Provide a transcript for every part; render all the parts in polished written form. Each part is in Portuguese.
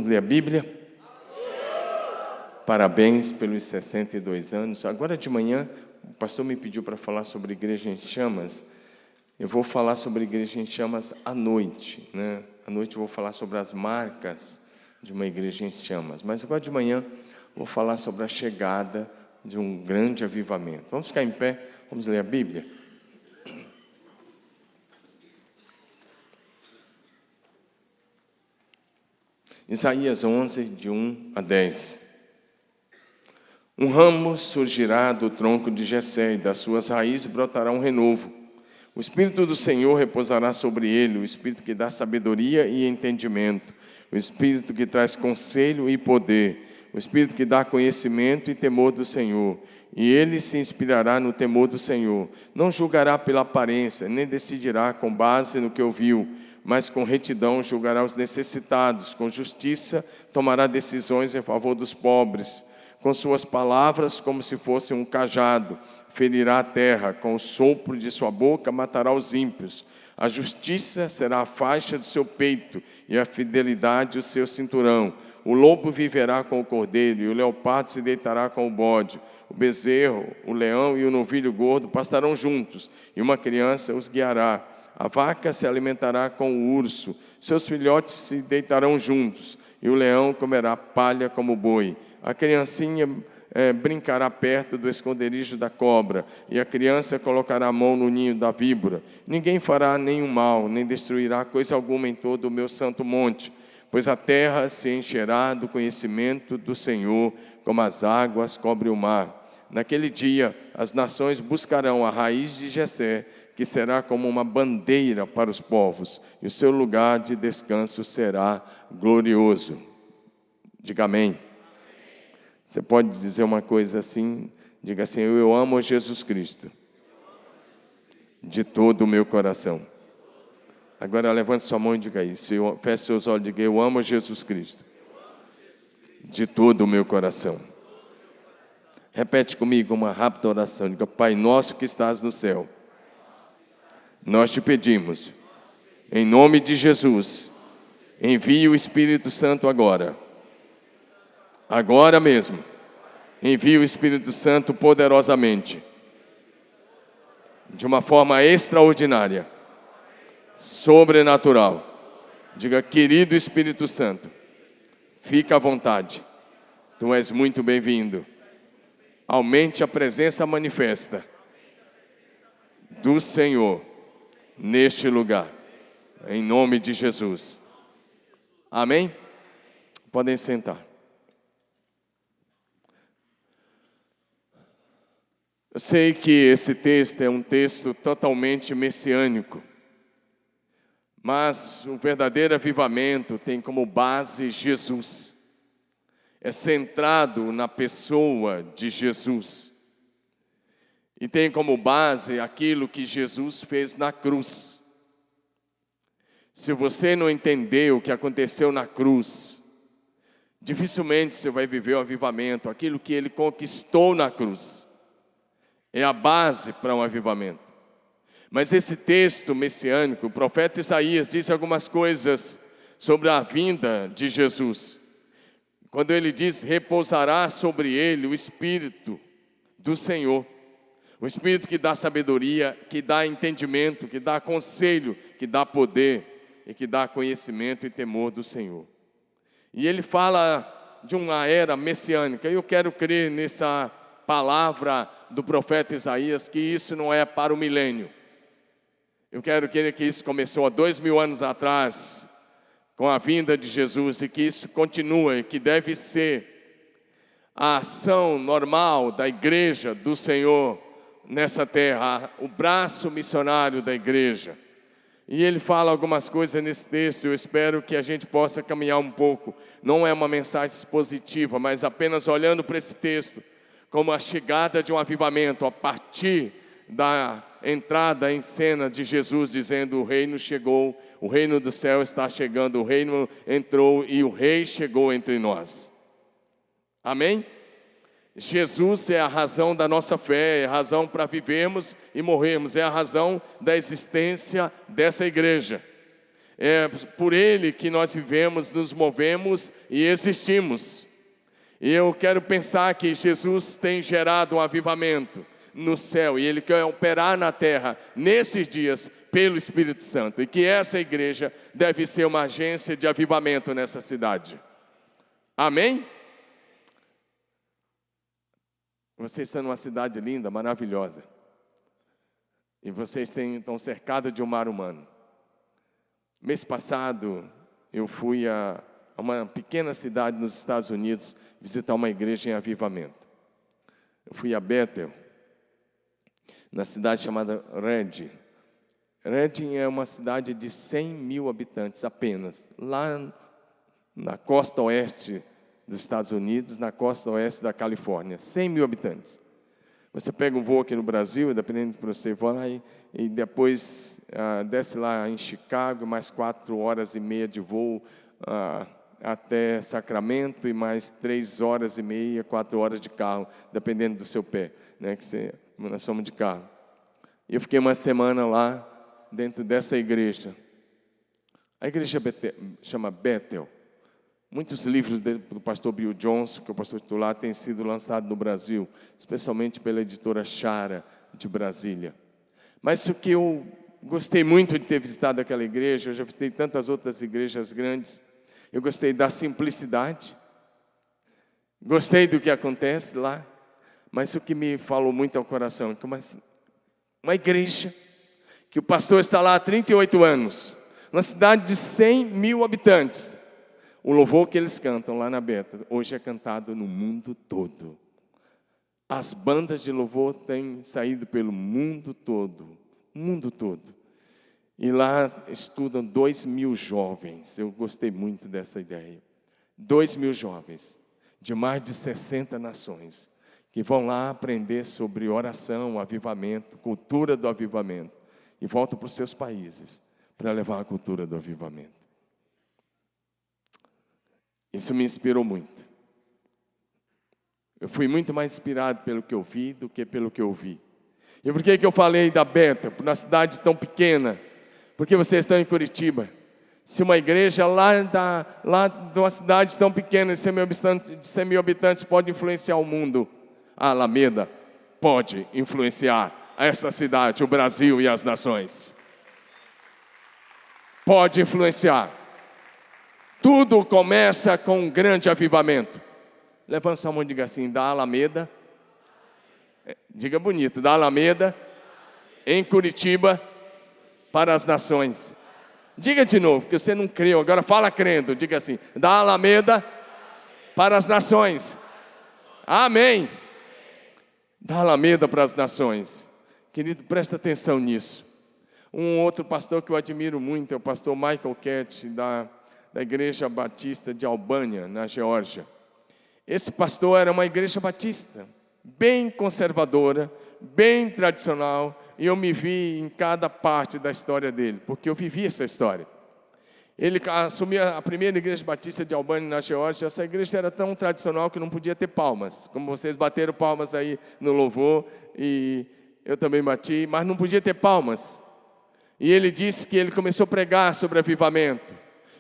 ler a Bíblia? Parabéns pelos 62 anos. Agora de manhã, o pastor me pediu para falar sobre Igreja em Chamas. Eu vou falar sobre Igreja em Chamas à noite, né? À noite eu vou falar sobre as marcas de uma Igreja em Chamas. Mas agora de manhã, vou falar sobre a chegada de um grande avivamento. Vamos ficar em pé, vamos ler a Bíblia? Isaías 11, de 1 a 10. Um ramo surgirá do tronco de Jessé, e das suas raízes brotará um renovo. O Espírito do Senhor repousará sobre ele, o Espírito que dá sabedoria e entendimento, o Espírito que traz conselho e poder, o Espírito que dá conhecimento e temor do Senhor. E ele se inspirará no temor do Senhor. Não julgará pela aparência, nem decidirá com base no que ouviu, mas com retidão julgará os necessitados, com justiça tomará decisões em favor dos pobres. Com suas palavras, como se fosse um cajado, ferirá a terra, com o sopro de sua boca matará os ímpios. A justiça será a faixa do seu peito, e a fidelidade o seu cinturão. O lobo viverá com o cordeiro, e o leopardo se deitará com o bode. O bezerro, o leão e o novilho gordo pastarão juntos, e uma criança os guiará. A vaca se alimentará com o urso, seus filhotes se deitarão juntos, e o leão comerá palha como boi. A criancinha brincará perto do esconderijo da cobra, e a criança colocará a mão no ninho da víbora. Ninguém fará nenhum mal, nem destruirá coisa alguma em todo o meu santo monte, pois a terra se encherá do conhecimento do Senhor, como as águas cobrem o mar. Naquele dia, as nações buscarão a raiz de Jessé, que será como uma bandeira para os povos, e o seu lugar de descanso será glorioso. Diga amém. Você pode dizer uma coisa assim, diga assim: eu amo Jesus Cristo, de todo o meu coração. Agora levante sua mão e diga isso, feche seus olhos e diga: eu amo Jesus Cristo, de todo o meu coração. Repete comigo uma rápida oração, diga: Pai nosso que estás no céu, nós te pedimos, em nome de Jesus, envie o Espírito Santo agora mesmo, envie o Espírito Santo poderosamente, de uma forma extraordinária, sobrenatural. Diga: querido Espírito Santo, fica à vontade, tu és muito bem-vindo. Aumente a presença manifesta do Senhor neste lugar, em nome de Jesus. Amém? Podem sentar. Eu sei que esse texto é um texto totalmente messiânico, mas o verdadeiro avivamento tem como base Jesus. É centrado na pessoa de Jesus. E tem como base aquilo que Jesus fez na cruz. Se você não entender o que aconteceu na cruz, dificilmente você vai viver o avivamento, aquilo que ele conquistou na cruz. É a base para um avivamento. Mas esse texto messiânico, o profeta Isaías disse algumas coisas sobre a vinda de Jesus. Quando ele diz: repousará sobre ele o Espírito do Senhor. O Espírito que dá sabedoria, que dá entendimento, que dá conselho, que dá poder e que dá conhecimento e temor do Senhor. E ele fala de uma era messiânica. Eu quero crer nessa palavra do profeta Isaías, que isso não é para o milênio. Eu quero crer que isso começou há 2000 anos atrás, com a vinda de Jesus, e que isso continua, e que deve ser a ação normal da igreja do Senhor nessa terra, o braço missionário da igreja. E ele fala algumas coisas nesse texto, eu espero que a gente possa caminhar um pouco. Não é uma mensagem expositiva, mas apenas olhando para esse texto, como a chegada de um avivamento, a partir da entrada em cena de Jesus, dizendo: o reino chegou, o reino do céu está chegando, o reino entrou e o rei chegou entre nós. Amém? Jesus é a razão da nossa fé, é a razão para vivermos e morrermos, é a razão da existência dessa igreja. É por Ele que nós vivemos, nos movemos e existimos. E eu quero pensar que Jesus tem gerado um avivamento no céu, e Ele quer operar na terra, nesses dias, pelo Espírito Santo. E que essa igreja deve ser uma agência de avivamento nessa cidade. Amém? Vocês estão numa cidade linda, maravilhosa. E vocês estão cercados de um mar humano. Mês passado, eu fui a uma pequena cidade nos Estados Unidos visitar uma igreja em avivamento. Eu fui a Bethel, na cidade chamada Redding. Redding é uma cidade de 100 mil habitantes apenas, lá na costa oeste dos Estados Unidos, na costa oeste da Califórnia. 100 mil habitantes. Você pega um voo aqui no Brasil, dependendo de onde você vai, e depois desce lá em Chicago, mais 4 horas e meia de voo até Sacramento, e mais 3 horas e meia, 4 horas de carro, dependendo do seu pé, né, nós somos de carro. Eu fiquei uma semana lá, dentro dessa igreja. A igreja chama Bethel. Muitos livros do pastor Bill Johnson, que é o pastor titular, têm sido lançados no Brasil, especialmente pela editora Chara, de Brasília. Mas o que eu gostei muito de ter visitado aquela igreja, eu já visitei tantas outras igrejas grandes, eu gostei da simplicidade, gostei do que acontece lá, mas o que me falou muito ao coração é que uma igreja que o pastor está lá há 38 anos, numa cidade de 100 mil habitantes, o louvor que eles cantam lá na Bethel, hoje é cantado no mundo todo. As bandas de louvor têm saído pelo mundo todo, mundo todo. E lá estudam 2.000 jovens, eu gostei muito dessa ideia. 2.000 jovens, de mais de 60 nações, que vão lá aprender sobre oração, avivamento, cultura do avivamento, e voltam para os seus países, para levar a cultura do avivamento. Isso me inspirou muito. Eu fui muito mais inspirado pelo que eu vi do que pelo que eu ouvi. E por que eu falei da Bethel, por uma cidade tão pequena? Porque vocês estão em Curitiba. Se uma igreja lá de uma cidade tão pequena, de 100 mil habitantes, pode influenciar o mundo, a Alameda pode influenciar essa cidade, o Brasil e as nações. Pode influenciar. Tudo começa com um grande avivamento. Levanta sua mão e diga assim: da Alameda, diga bonito, da Alameda, em Curitiba, para as nações. Diga de novo, porque você não creu, agora fala crendo, diga assim: da Alameda, para as nações. Amém. Da Alameda para as nações. Querido, presta atenção nisso. Um outro pastor que eu admiro muito é o pastor Michael Catt, da Igreja Batista de Albânia, na Geórgia. Esse pastor era uma igreja batista, bem conservadora, bem tradicional, e eu me vi em cada parte da história dele, porque eu vivi essa história. Ele assumiu a primeira igreja batista de Albânia, na Geórgia. Essa igreja era tão tradicional que não podia ter palmas, como vocês bateram palmas aí no louvor, e eu também bati, mas não podia ter palmas. E ele disse que ele começou a pregar sobre avivamento.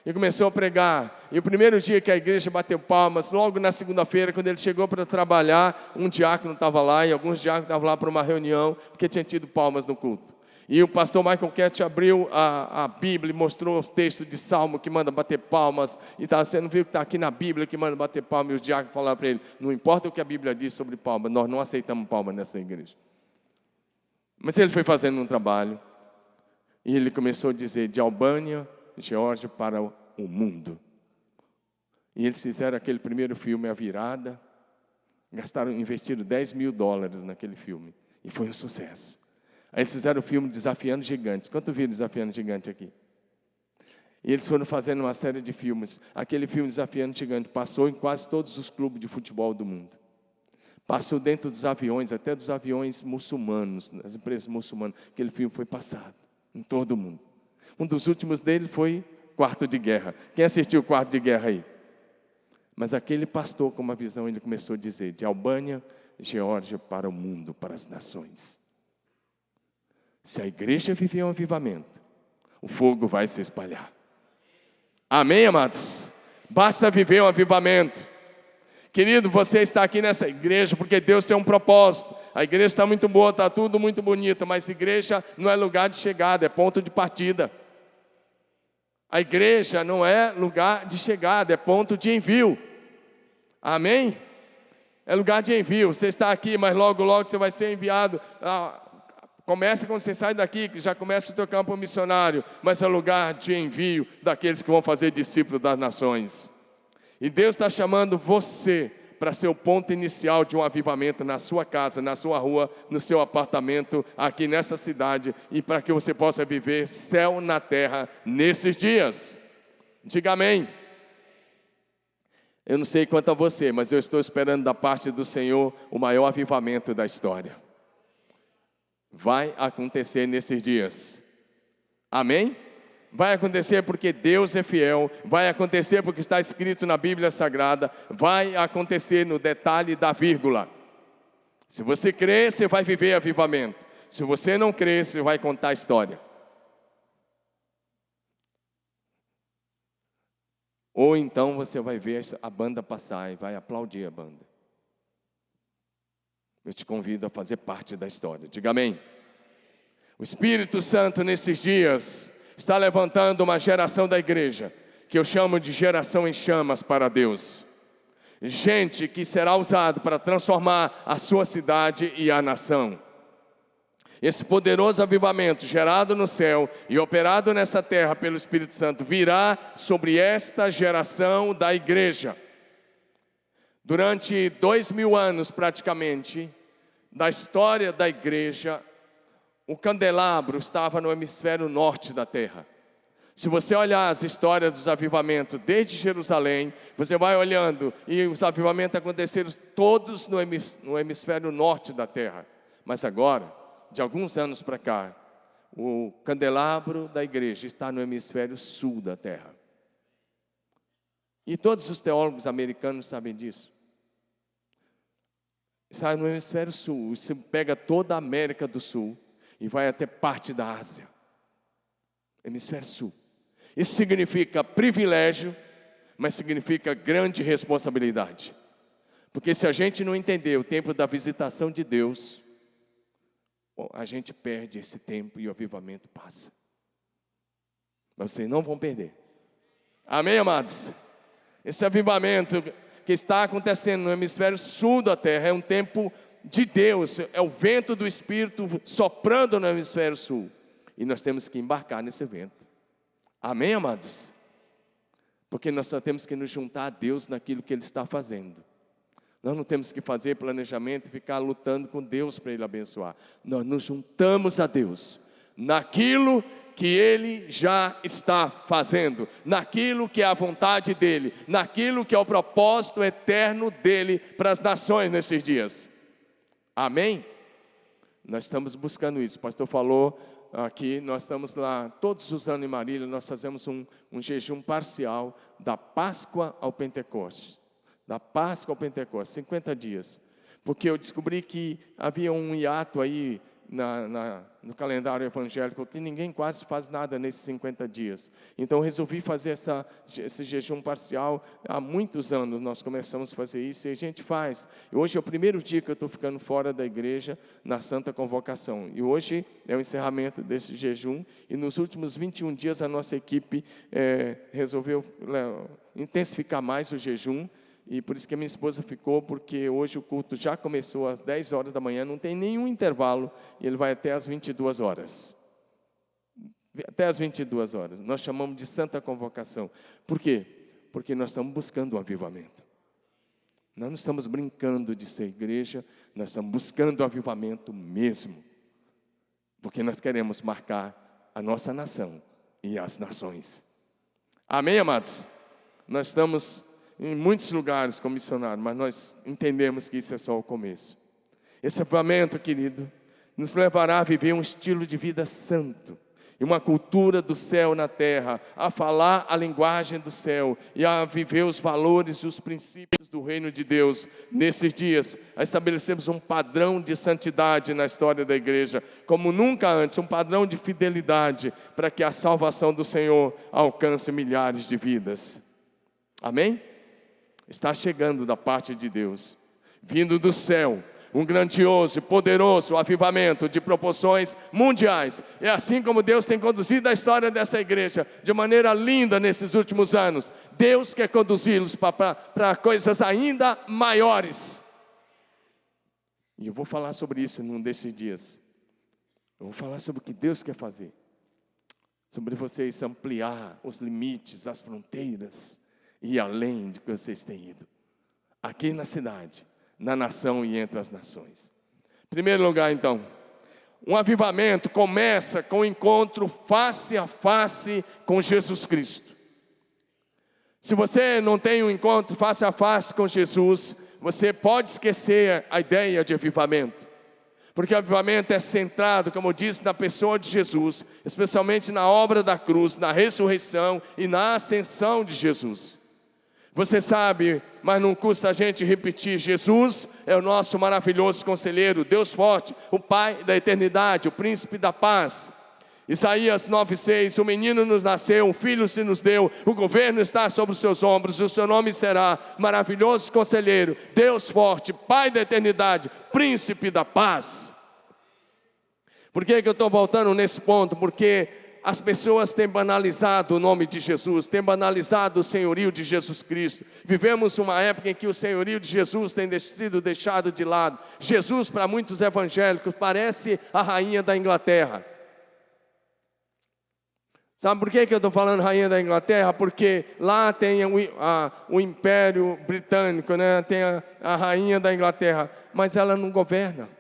E começou a pregar. E o primeiro dia que a igreja bateu palmas, logo na segunda-feira, quando ele chegou para trabalhar, um diácono estava lá e alguns diáconos estavam lá para uma reunião, porque tinha tido palmas no culto. E o pastor Michael Catt abriu a Bíblia e mostrou os textos de Salmo que manda bater palmas. E você não viu que está aqui na Bíblia que manda bater palmas? E os diáconos falaram para ele: não importa o que a Bíblia diz sobre palmas, nós não aceitamos palmas nessa igreja. Mas ele foi fazendo um trabalho. E ele começou a dizer: de Albânia, Geórgia, para o mundo. E eles fizeram aquele primeiro filme, A Virada. Investiram $10 mil naquele filme. E foi um sucesso. Aí eles fizeram o filme Desafiando Gigantes. Quanto viram Desafiando Gigante aqui? E eles foram fazendo uma série de filmes. Aquele filme Desafiando Gigante passou em quase todos os clubes de futebol do mundo. Passou dentro dos aviões, até dos aviões muçulmanos, nas empresas muçulmanas. Aquele filme foi passado em todo o mundo. Um dos últimos dele foi Quarto de Guerra. Quem assistiu Quarto de Guerra aí? Mas aquele pastor, com uma visão, ele começou a dizer: de Albânia, Geórgia, para o mundo, para as nações. Se a igreja viver um avivamento, o fogo vai se espalhar. Amém, amados? Basta viver um avivamento. Querido, você está aqui nessa igreja porque Deus tem um propósito. A igreja está muito boa, está tudo muito bonito, mas igreja não é lugar de chegada, é ponto de partida. A igreja não é lugar de chegada, é ponto de envio. Amém? É lugar de envio. Você está aqui, mas logo, logo você vai ser enviado. Começa quando você sai daqui, que já começa o teu campo missionário. Mas é lugar de envio daqueles que vão fazer discípulos das nações. E Deus está chamando você para ser o ponto inicial de um avivamento na sua casa, na sua rua, no seu apartamento, aqui nessa cidade, e para que você possa viver céu na terra nesses dias. Diga amém. Eu não sei quanto a você, mas eu estou esperando da parte do Senhor o maior avivamento da história. Vai acontecer nesses dias. Amém? Vai acontecer porque Deus é fiel, vai acontecer porque está escrito na Bíblia Sagrada, vai acontecer no detalhe da vírgula. Se você crer, você vai viver avivamento. Se você não crer, você vai contar a história. Ou então você vai ver a banda passar e vai aplaudir a banda. Eu te convido a fazer parte da história. Diga amém. O Espírito Santo nesses dias está levantando uma geração da igreja, que eu chamo de geração em chamas para Deus. Gente que será usado para transformar a sua cidade e a nação. Esse poderoso avivamento gerado no céu e operado nessa terra pelo Espírito Santo virá sobre esta geração da igreja. Durante 2000 anos praticamente, da história da igreja, o candelabro estava no hemisfério norte da terra. Se você olhar as histórias dos avivamentos desde Jerusalém, você vai olhando e os avivamentos aconteceram todos no hemisfério norte da terra. Mas agora, de alguns anos para cá, o candelabro da igreja está no hemisfério sul da terra. E todos os teólogos americanos sabem disso. Está no hemisfério sul, você pega toda a América do Sul e vai até parte da Ásia. Hemisfério sul. Isso significa privilégio, mas significa grande responsabilidade. Porque se a gente não entender o tempo da visitação de Deus, a gente perde esse tempo e o avivamento passa. Mas vocês não vão perder. Amém, amados? Esse avivamento que está acontecendo no hemisfério sul da terra é um tempo de Deus, é o vento do Espírito soprando no hemisfério sul. E nós temos que embarcar nesse vento. Amém, amados? Porque nós só temos que nos juntar a Deus naquilo que Ele está fazendo. Nós não temos que fazer planejamento e ficar lutando com Deus para Ele abençoar. Nós nos juntamos a Deus naquilo que Ele já está fazendo, naquilo que é a vontade dEle, naquilo que é o propósito eterno dEle para as nações nesses dias. Amém? Nós estamos buscando isso. O pastor falou aqui, nós estamos lá todos os anos em Marília, nós fazemos um jejum parcial da Páscoa ao Pentecostes. Da Páscoa ao Pentecostes, 50 dias. Porque eu descobri que havia um hiato aí no calendário evangélico, que ninguém quase faz nada nesses 50 dias. Então eu resolvi fazer esse jejum parcial. Há muitos anos nós começamos a fazer isso e a gente faz. E hoje é o primeiro dia que eu estou ficando fora da igreja na Santa Convocação. E hoje é o encerramento desse jejum. E nos últimos 21 dias a nossa equipe resolveu intensificar mais o jejum. E por isso que a minha esposa ficou, porque hoje o culto já começou às 10 horas da manhã, não tem nenhum intervalo, e ele vai até às 22 horas. Até às 22 horas. Nós chamamos de Santa Convocação. Por quê? Porque nós estamos buscando um avivamento. Nós não estamos brincando de ser igreja, nós estamos buscando o avivamento mesmo. Porque nós queremos marcar a nossa nação e as nações. Amém, amados? Nós estamos em muitos lugares como missionário, mas nós entendemos que isso é só o começo. Esse avivamento, querido, nos levará a viver um estilo de vida santo. e uma cultura do céu na terra, a falar a linguagem do céu e a viver os valores e os princípios do reino de Deus. Nesses dias, estabelecemos um padrão de santidade na história da igreja, como nunca antes, um padrão de fidelidade, para que a salvação do Senhor alcance milhares de vidas. Amém? Está chegando da parte de Deus, vindo do céu, um grandioso e poderoso avivamento de proporções mundiais. É assim como Deus tem conduzido a história dessa igreja, de maneira linda nesses últimos anos. Deus quer conduzi-los para coisas ainda maiores. E eu vou falar sobre isso num desses dias. Eu vou falar sobre o que Deus quer fazer. Sobre vocês ampliar os limites, as fronteiras, e ir além de que vocês têm ido. Aqui na cidade, na nação e entre as nações. Em primeiro lugar, então, um avivamento começa com o encontro face a face com Jesus Cristo. Se você não tem um encontro face a face com Jesus, você pode esquecer a ideia de avivamento. Porque o avivamento é centrado, como eu disse, na pessoa de Jesus, especialmente na obra da cruz, na ressurreição e na ascensão de Jesus. Você sabe, mas não custa a gente repetir, Jesus é o nosso maravilhoso conselheiro, Deus forte, o Pai da eternidade, o príncipe da paz. Isaías 9,6, o menino nos nasceu, um filho se nos deu, o governo está sobre os seus ombros, e o seu nome será maravilhoso conselheiro, Deus forte, Pai da eternidade, príncipe da paz. Por que eu estou voltando nesse ponto? Porque as pessoas têm banalizado o nome de Jesus, têm banalizado o senhorio de Jesus Cristo. Vivemos uma época em que o senhorio de Jesus tem sido deixado de lado. Jesus, para muitos evangélicos, parece a rainha da Inglaterra. Sabe por que eu estou falando rainha da Inglaterra? Porque lá tem o Império Britânico, né? Tem a rainha da Inglaterra, mas ela não governa.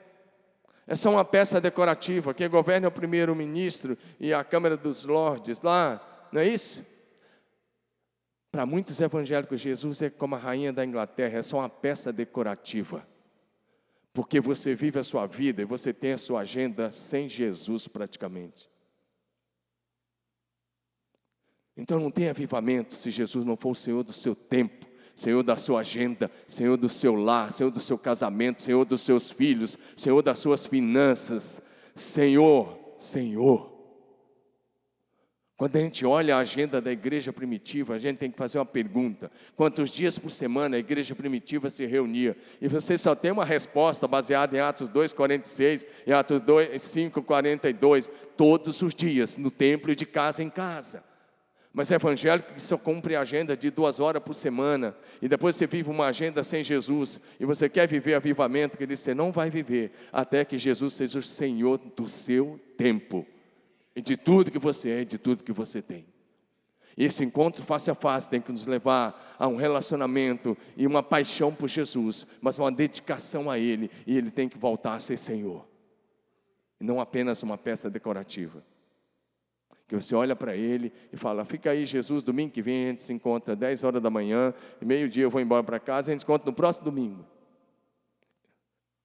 É só uma peça decorativa. Quem governa é o primeiro-ministro e a Câmara dos Lordes lá, não é isso? Para muitos evangélicos, Jesus é como a rainha da Inglaterra, é só uma peça decorativa. Porque você vive a sua vida e você tem a sua agenda sem Jesus praticamente. Então não tem avivamento se Jesus não for o Senhor do seu tempo, Senhor da sua agenda, Senhor do seu lar, Senhor do seu casamento, Senhor dos seus filhos, Senhor das suas finanças. Senhor. Quando a gente olha a agenda da igreja primitiva, a gente tem que fazer uma pergunta: quantos dias por semana a igreja primitiva se reunia? E você só tem uma resposta baseada em Atos 2,46, em Atos 5,42, todos os dias, no templo e de casa em casa. Mas é evangélico que só cumpre a agenda de 2 horas por semana, e depois você vive uma agenda sem Jesus, e você quer viver avivamento, que você não vai viver, até que Jesus seja o Senhor do seu tempo, e de tudo que você é, e de tudo que você tem. E esse encontro face a face tem que nos levar a um relacionamento e uma paixão por Jesus, mas uma dedicação a Ele, e Ele tem que voltar a ser Senhor, e não apenas uma peça decorativa. Que você olha para Ele e fala: fica aí Jesus, domingo que vem a gente se encontra 10 horas da manhã, e meio-dia eu vou embora para casa, a gente se encontra no próximo domingo.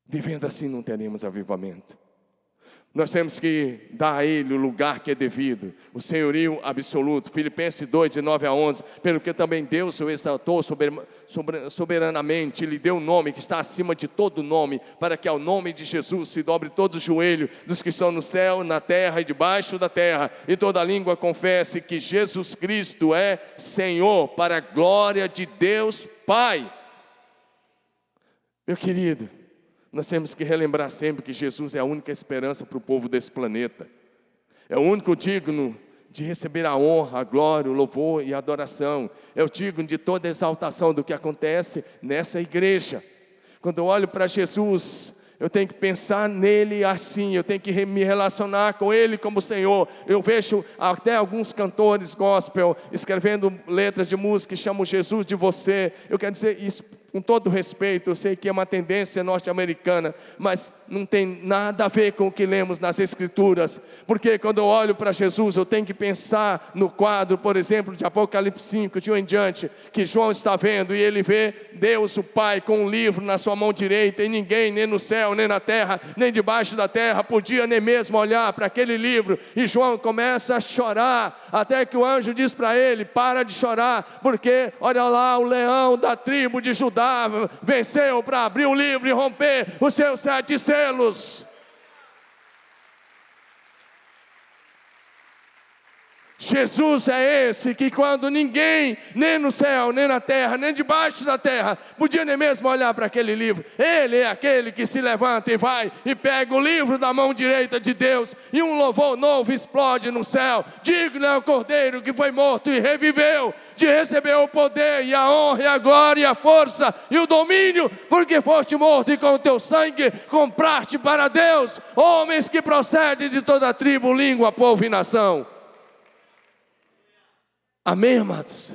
Vivendo assim não teremos avivamento. Nós temos que dar a Ele o lugar que é devido, o senhorio absoluto. Filipenses 2, de 9 a 11, pelo que também Deus o exaltou soberanamente, lhe deu um nome que está acima de todo nome, para que ao nome de Jesus se dobre todo o joelho dos que estão no céu, na terra e debaixo da terra, e toda língua confesse que Jesus Cristo é Senhor, para a glória de Deus Pai. Meu querido, nós temos que relembrar sempre que Jesus é a única esperança para o povo desse planeta. É o único digno de receber a honra, a glória, o louvor e a adoração. É o digno de toda a exaltação do que acontece nessa igreja. Quando eu olho para Jesus, eu tenho que pensar nele assim, eu tenho que me relacionar com Ele como Senhor. Eu vejo até alguns cantores gospel escrevendo letras de música que chamam Jesus de você. Eu quero dizer, isso com todo respeito, eu sei que é uma tendência norte-americana, mas não tem nada a ver com o que lemos nas Escrituras, porque quando eu olho para Jesus, eu tenho que pensar no quadro, por exemplo, de Apocalipse 5, de um em diante, que João está vendo, e ele vê Deus, o Pai, com um livro na sua mão direita, e ninguém, nem no céu, nem na terra, nem debaixo da terra, podia nem mesmo olhar para aquele livro, e João começa a chorar, até que o anjo diz para ele: para de chorar, porque olha lá, o leão da tribo de Judá venceu para abrir o livro e romper os seus 7 selos. Jesus é esse que quando ninguém, nem no céu, nem na terra, nem debaixo da terra, podia nem mesmo olhar para aquele livro, Ele é aquele que se levanta e vai e pega o livro da mão direita de Deus, e um louvor novo explode no céu. Digno é o Cordeiro que foi morto e reviveu, de receber o poder e a honra e a glória e a força e o domínio, porque foste morto e com o teu sangue compraste para Deus homens que procedem de toda a tribo, língua, povo e nação. Amém, amados?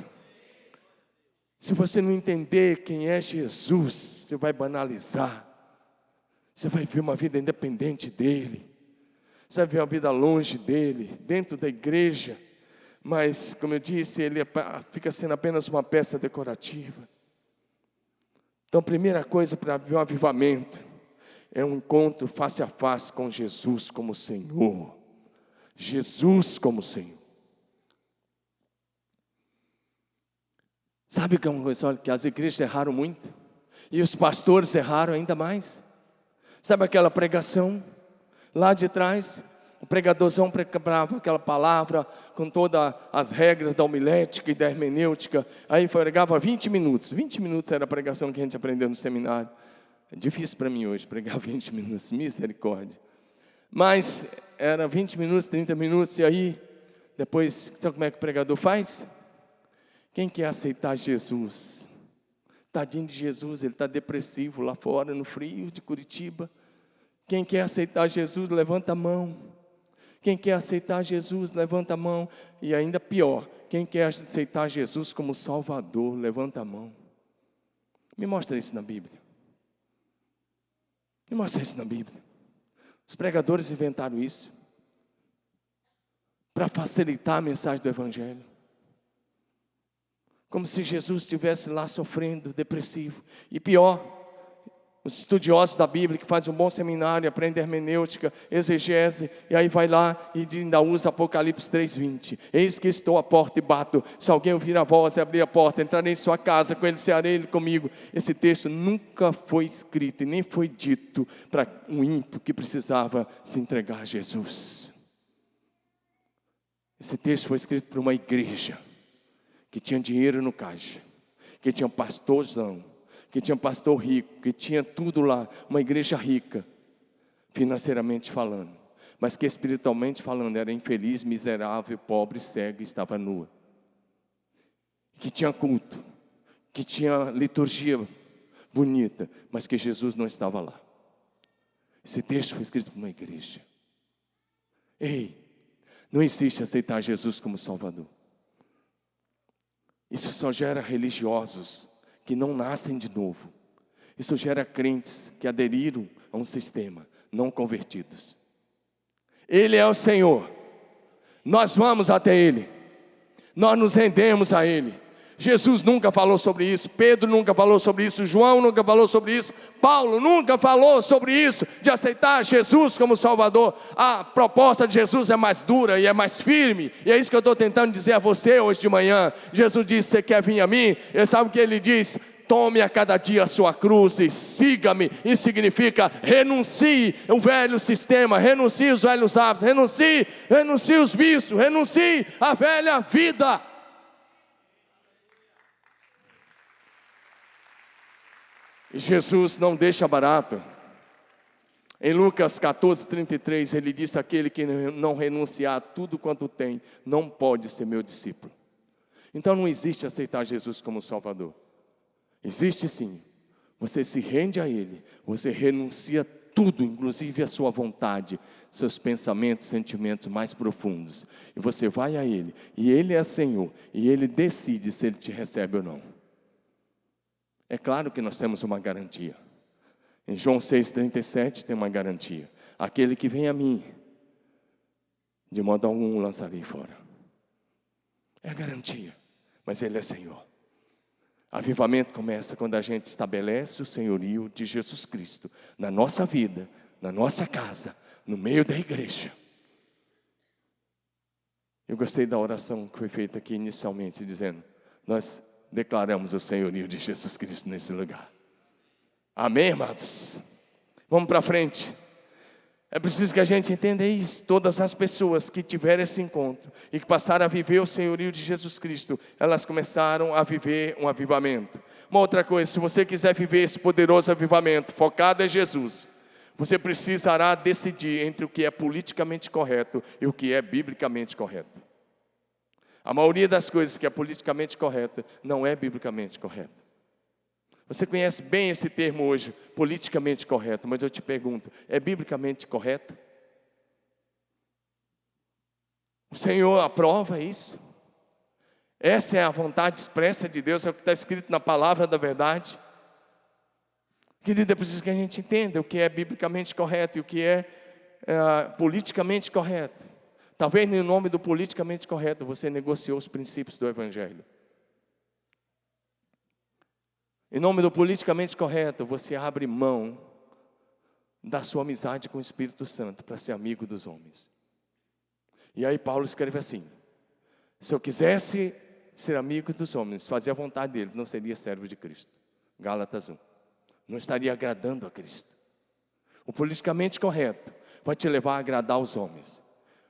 Se você não entender quem é Jesus, você vai banalizar. Você vai ver uma vida independente dEle. Você vai ver uma vida longe dEle, dentro da igreja. Mas, como eu disse, Ele fica sendo apenas uma peça decorativa. Então, a primeira coisa para ver um avivamento é um encontro face a face com Jesus como Senhor. Jesus como Senhor. Sabe o que é uma coisa? Olha, que as igrejas erraram muito, e os pastores erraram ainda mais. Sabe aquela pregação lá de trás? O pregadorzão pregava aquela palavra com todas as regras da homilética e da hermenêutica. Aí pregava 20 minutos. 20 minutos era a pregação que a gente aprendeu no seminário. É difícil para mim hoje pregar 20 minutos, misericórdia. Mas era 20 minutos, 30 minutos, e aí depois, sabe como é que o pregador faz? Quem quer aceitar Jesus? Tadinho de Jesus, ele está depressivo lá fora, no frio de Curitiba. Quem quer aceitar Jesus, levanta a mão. Quem quer aceitar Jesus, levanta a mão. E ainda pior, quem quer aceitar Jesus como Salvador, levanta a mão. Me mostra isso na Bíblia. Me mostra isso na Bíblia. Os pregadores inventaram isso para facilitar a mensagem do Evangelho. Como se Jesus estivesse lá sofrendo, depressivo. E pior, os estudiosos da Bíblia que fazem um bom seminário, aprendem hermenêutica, exegese, e aí vai lá e ainda usa Apocalipse 3:20. Eis que estou à porta e bato. Se alguém ouvir a voz e abrir a porta, entrarei em sua casa, com ele cearei ele comigo. Esse texto nunca foi escrito e nem foi dito para um ímpio que precisava se entregar a Jesus. Esse texto foi escrito para uma igreja que tinha dinheiro no caixa, que tinha um pastorzão, que tinha um pastor rico, que tinha tudo lá, uma igreja rica, financeiramente falando, mas que espiritualmente falando era infeliz, miserável, pobre, cega e estava nua. Que tinha culto, que tinha liturgia bonita, mas que Jesus não estava lá. Esse texto foi escrito para uma igreja. Ei, não existe aceitar Jesus como Salvador. Isso só gera religiosos que não nascem de novo. Isso gera crentes que aderiram a um sistema, não convertidos. Ele é o Senhor. Nós vamos até Ele. Nós nos rendemos a Ele. Jesus nunca falou sobre isso, Pedro nunca falou sobre isso, João nunca falou sobre isso, Paulo nunca falou sobre isso, de aceitar Jesus como Salvador. A proposta de Jesus é mais dura e é mais firme, e é isso que eu estou tentando dizer a você hoje de manhã. Jesus disse: você quer vir a mim? E sabe o que Ele diz? Tome a cada dia a sua cruz e siga-me. Isso significa renuncie o velho sistema, renuncie os velhos hábitos, renuncie os vícios, renuncie a velha vida. E Jesus não deixa barato. Em Lucas 14:33, Ele disse: aquele que não renunciar a tudo quanto tem, não pode ser meu discípulo. Então não existe aceitar Jesus como Salvador. Existe sim. Você se rende a Ele, você renuncia tudo, inclusive a sua vontade, seus pensamentos, sentimentos mais profundos. E você vai a Ele, e Ele é Senhor, e Ele decide se Ele te recebe ou não. É claro que nós temos uma garantia. Em João 6,37 tem uma garantia. Aquele que vem a mim, de modo algum o lançarei fora. É a garantia, mas Ele é Senhor. Avivamento começa quando a gente estabelece o senhorio de Jesus Cristo na nossa vida, na nossa casa, no meio da igreja. Eu gostei da oração que foi feita aqui inicialmente, dizendo: nós declaramos o senhorio de Jesus Cristo nesse lugar. Amém, amados? Vamos para frente. É preciso que a gente entenda isso. Todas as pessoas que tiveram esse encontro e que passaram a viver o senhorio de Jesus Cristo, elas começaram a viver um avivamento. Uma outra coisa, se você quiser viver esse poderoso avivamento focado em Jesus, você precisará decidir entre o que é politicamente correto e o que é biblicamente correto. A maioria das coisas que é politicamente correta não é biblicamente correta. Você conhece bem esse termo hoje, politicamente correto, mas eu te pergunto, é biblicamente correto? O Senhor aprova isso? Essa é a vontade expressa de Deus, é o que está escrito na palavra da verdade? Querido, é preciso que a gente entenda o que é biblicamente correto e o que é politicamente correto. Talvez no nome do politicamente correto você negociou os princípios do Evangelho. Em nome do politicamente correto você abre mão da sua amizade com o Espírito Santo para ser amigo dos homens. E aí Paulo escreve assim: se eu quisesse ser amigo dos homens, fazer a vontade dele, não seria servo de Cristo. Gálatas 1. Não estaria agradando a Cristo. O politicamente correto vai te levar a agradar os homens.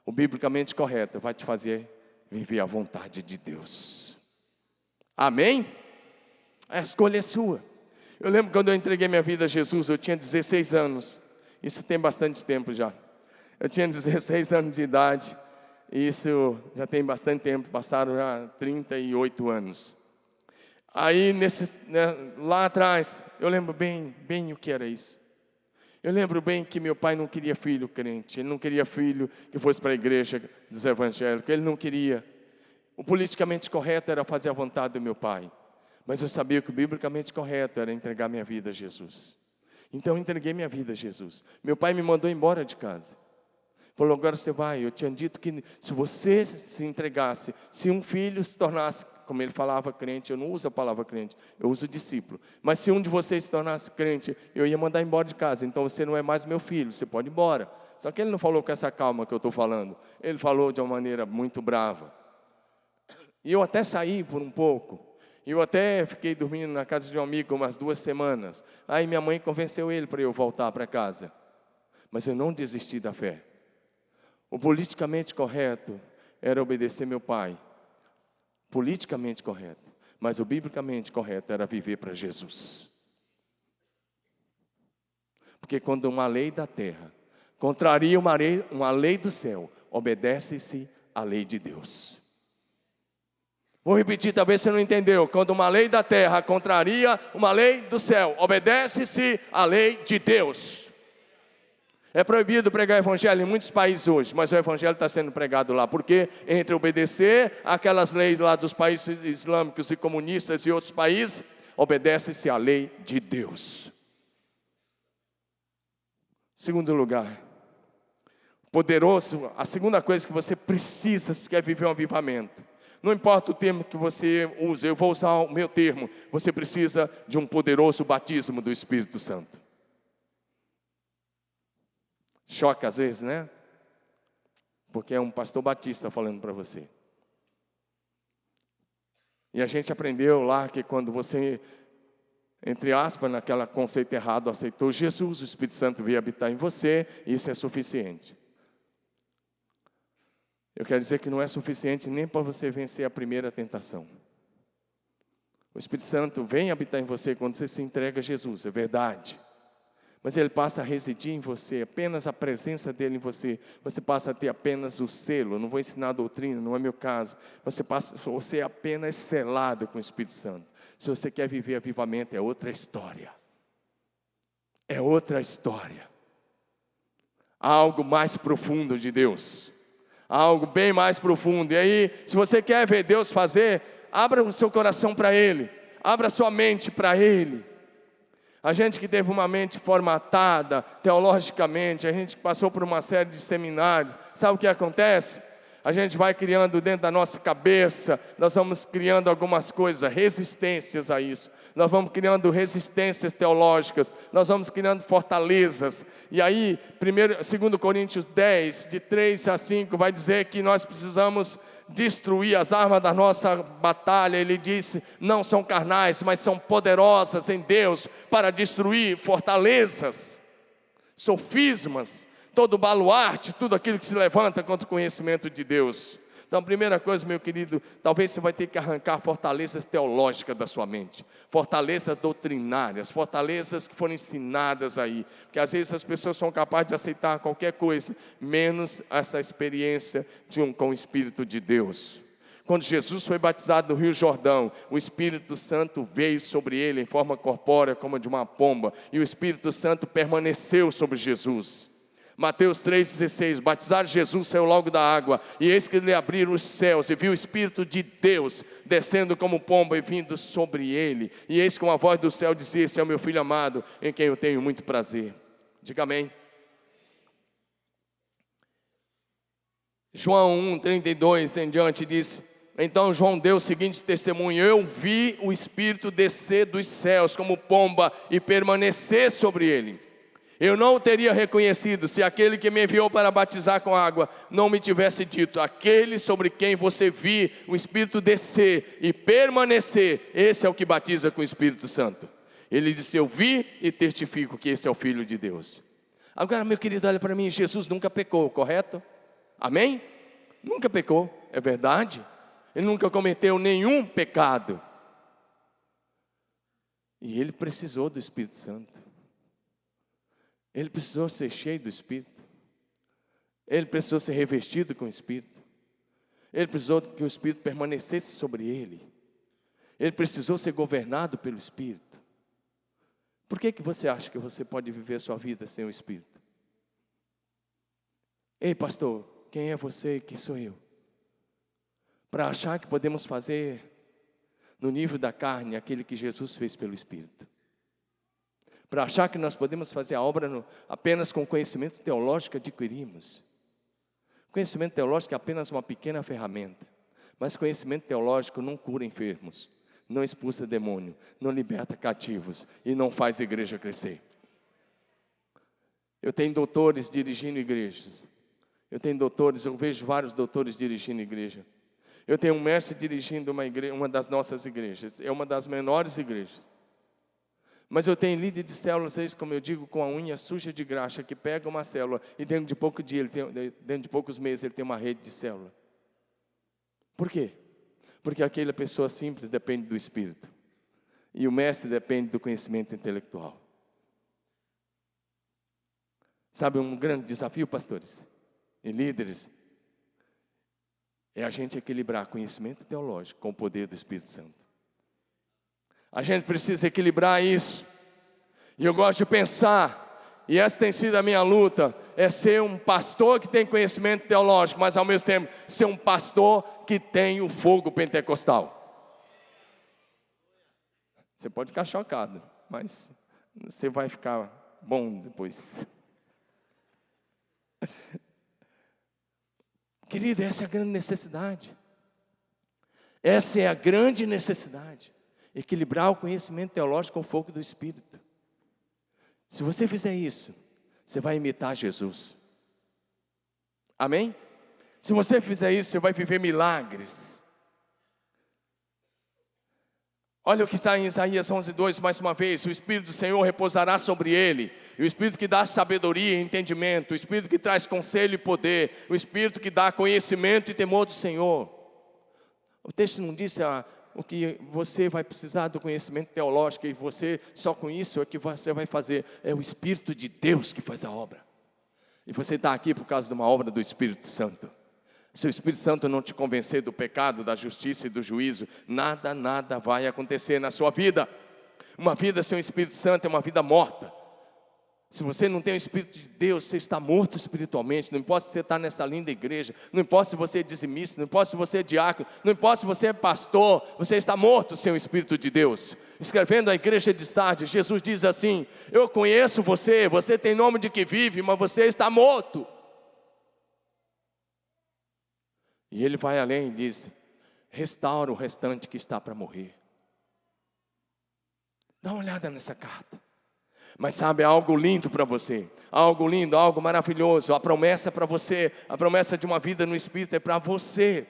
O biblicamente correto vai te fazer viver a vontade de Deus. Amém? A escolha é sua. Eu lembro quando eu entreguei minha vida a Jesus, eu tinha 16 anos. Isso tem bastante tempo já. Eu tinha 16 anos de idade. E isso já tem bastante tempo, passaram já 38 anos. Aí, lá atrás, eu lembro bem o que era isso. Eu lembro bem que meu pai não queria filho crente. Ele não queria filho que fosse para a igreja dos evangélicos. Ele não queria. O politicamente correto era fazer a vontade do meu pai. Mas eu sabia que o biblicamente correto era entregar minha vida a Jesus. Então eu entreguei minha vida a Jesus. Meu pai me mandou embora de casa. Falou: agora você vai. Eu tinha dito que se você se entregasse, se um filho se tornasse, como ele falava, crente, eu não uso a palavra crente, eu uso discípulo. Mas se um de vocês se tornasse crente, eu ia mandar embora de casa. Então você não é mais meu filho, você pode ir embora. Só que ele não falou com essa calma que eu estou falando. Ele falou de uma maneira muito brava. E eu até saí por um pouco. Eu até fiquei dormindo na casa de um amigo umas 2 semanas. Aí minha mãe convenceu ele para eu voltar para casa. Mas eu não desisti da fé. O politicamente correto era obedecer meu pai. Politicamente correto. Mas o biblicamente correto era viver para Jesus. Porque quando uma lei da terra contraria uma lei do céu, obedece-se à lei de Deus. Vou repetir, talvez você não entendeu. Quando uma lei da terra contraria uma lei do céu, obedece-se à lei de Deus. É proibido pregar evangelho em muitos países hoje, mas o evangelho está sendo pregado lá. Porque entre obedecer aquelas leis lá dos países islâmicos e comunistas e outros países, obedece-se à lei de Deus. Segundo lugar, poderoso, a segunda coisa que você precisa se quer viver um avivamento. Não importa o termo que você use, eu vou usar o meu termo. Você precisa de um poderoso batismo do Espírito Santo. Choca às vezes, né? Porque é um pastor batista falando para você. E a gente aprendeu lá que quando você, entre aspas, naquele conceito errado, aceitou Jesus, o Espírito Santo veio habitar em você, isso é suficiente. Eu quero dizer que não é suficiente nem para você vencer a primeira tentação. O Espírito Santo vem habitar em você quando você se entrega a Jesus, é verdade. Mas Ele passa a residir em você, apenas a presença dEle em você. Você passa a ter apenas o selo. Eu não vou ensinar a doutrina, não é meu caso. Você é apenas selado com o Espírito Santo. Se você quer viver avivamento, é outra história. É outra história. Há algo mais profundo de Deus. Algo bem mais profundo. E aí, se você quer ver Deus fazer, abra o seu coração para Ele. abra sua mente para Ele. A gente que teve uma mente formatada teologicamente, a gente que passou por uma série de seminários, sabe o que acontece? A gente vai criando dentro da nossa cabeça, nós vamos criando algumas coisas, resistências a isso. Nós vamos criando resistências teológicas, nós vamos criando fortalezas. E aí, 2 Coríntios 10, de 3 a 5, vai dizer que nós precisamos destruir as armas da nossa batalha. Ele disse, não são carnais, mas são poderosas em Deus para destruir fortalezas, sofismas, todo baluarte, tudo aquilo que se levanta contra o conhecimento de Deus. Então, a primeira coisa, meu querido, talvez você vai ter que arrancar fortalezas teológicas da sua mente, fortalezas doutrinárias, fortalezas que foram ensinadas aí, porque às vezes as pessoas são capazes de aceitar qualquer coisa, menos essa experiência com o Espírito de Deus. Quando Jesus foi batizado no Rio Jordão, o Espírito Santo veio sobre ele em forma corpórea, como de uma pomba, e o Espírito Santo permaneceu sobre Jesus. Mateus 3,16, batizar Jesus, saiu logo da água, e eis que lhe abriram os céus, e viu o Espírito de Deus descendo como pomba e vindo sobre ele, e eis que uma voz do céu dizia, esse é o meu Filho amado, em quem eu tenho muito prazer. Diga amém. João 1,32 em diante diz, então João deu o seguinte testemunho, eu vi o Espírito descer dos céus como pomba e permanecer sobre ele. Eu não o teria reconhecido se aquele que me enviou para batizar com água não me tivesse dito, aquele sobre quem você viu o Espírito descer e permanecer, esse é o que batiza com o Espírito Santo. Ele disse, eu vi e testifico que esse é o Filho de Deus. Agora, meu querido, olha para mim, Jesus nunca pecou, correto? Amém? Nunca pecou, é verdade? Ele nunca cometeu nenhum pecado. E ele precisou do Espírito Santo. Ele precisou ser cheio do Espírito. Ele precisou ser revestido com o Espírito. Ele precisou que o Espírito permanecesse sobre ele. Ele precisou ser governado pelo Espírito. Por que você acha que você pode viver sua vida sem o Espírito? Ei, pastor, quem é você e quem sou eu? Para achar que podemos fazer no nível da carne aquele que Jesus fez pelo Espírito. Para achar que nós podemos fazer a obra apenas com conhecimento teológico que adquirimos. Conhecimento teológico é apenas uma pequena ferramenta. Mas conhecimento teológico não cura enfermos, não expulsa demônio, não liberta cativos e não faz a igreja crescer. Eu tenho doutores dirigindo igrejas. Eu vejo vários doutores dirigindo igreja. Eu tenho um mestre dirigindo uma das nossas igrejas. É uma das menores igrejas. Mas eu tenho líder de células, como eu digo, com a unha suja de graxa, que pega uma célula e dentro de poucos meses ele tem uma rede de célula. Por quê? Porque aquela pessoa simples depende do Espírito. E o mestre depende do conhecimento intelectual. Sabe um grande desafio, pastores e líderes? É a gente equilibrar conhecimento teológico com o poder do Espírito Santo. A gente precisa equilibrar isso. E eu gosto de pensar, e essa tem sido a minha luta, é ser um pastor que tem conhecimento teológico, mas ao mesmo tempo ser um pastor que tem o fogo pentecostal. Você pode ficar chocado, mas você vai ficar bom depois. Querido, essa é a grande necessidade. Essa é a grande necessidade. Equilibrar o conhecimento teológico com o fogo do Espírito. Se você fizer isso, você vai imitar Jesus. Amém? Se você fizer isso, você vai viver milagres. Olha o que está em Isaías 11:2, mais uma vez. O Espírito do Senhor repousará sobre ele. E o Espírito que dá sabedoria e entendimento. O Espírito que traz conselho e poder. O Espírito que dá conhecimento e temor do Senhor. O texto não disse o que você vai precisar do conhecimento teológico, e você só com isso é que você vai fazer. É o Espírito de Deus que faz a obra. E você está aqui por causa de uma obra do Espírito Santo. Se o Espírito Santo não te convencer do pecado, da justiça e do juízo, nada vai acontecer na sua vida. Uma vida sem o Espírito Santo é uma vida morta. Se você não tem o Espírito de Deus, você está morto espiritualmente. Não importa se você está nessa linda igreja, não importa se você é dizimista, não importa se você é diácono, não importa se você é pastor, você está morto sem o Espírito de Deus. Escrevendo à igreja de Sardes, Jesus diz assim: eu conheço você, você tem nome de que vive, mas você está morto. E ele vai além e diz: restaura o restante que está para morrer. Dá uma olhada nessa carta. Mas sabe, algo lindo para você, algo lindo, algo maravilhoso. A promessa para você, a promessa de uma vida no Espírito é para você.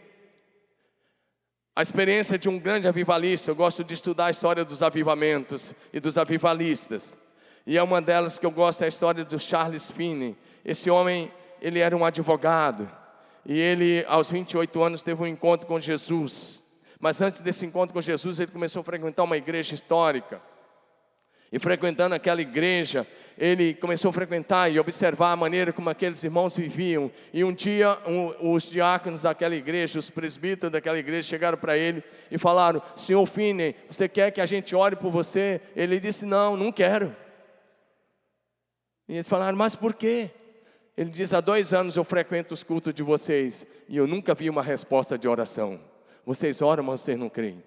A experiência de um grande avivalista, eu gosto de estudar a história dos avivamentos e dos avivalistas. E é uma delas que eu gosto, é a história do Charles Finney. Esse homem, ele era um advogado. E ele, aos 28 anos, teve um encontro com Jesus. Mas antes desse encontro com Jesus, ele começou a frequentar uma igreja histórica. E frequentando aquela igreja, ele começou a frequentar e observar a maneira como aqueles irmãos viviam. E um dia, os diáconos daquela igreja, os presbíteros daquela igreja, chegaram para ele e falaram: senhor Finney, você quer que a gente ore por você? Ele disse: não, não quero. E eles falaram: mas por quê? Ele diz: há 2 anos eu frequento os cultos de vocês e eu nunca vi uma resposta de oração. Vocês oram, mas vocês não creem.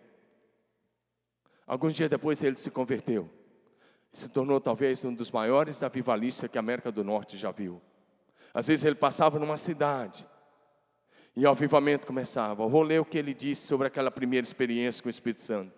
Alguns dias depois ele se converteu. Se tornou talvez um dos maiores avivalistas que a América do Norte já viu. Às vezes ele passava numa cidade e o avivamento começava. Eu vou ler o que ele disse sobre aquela primeira experiência com o Espírito Santo.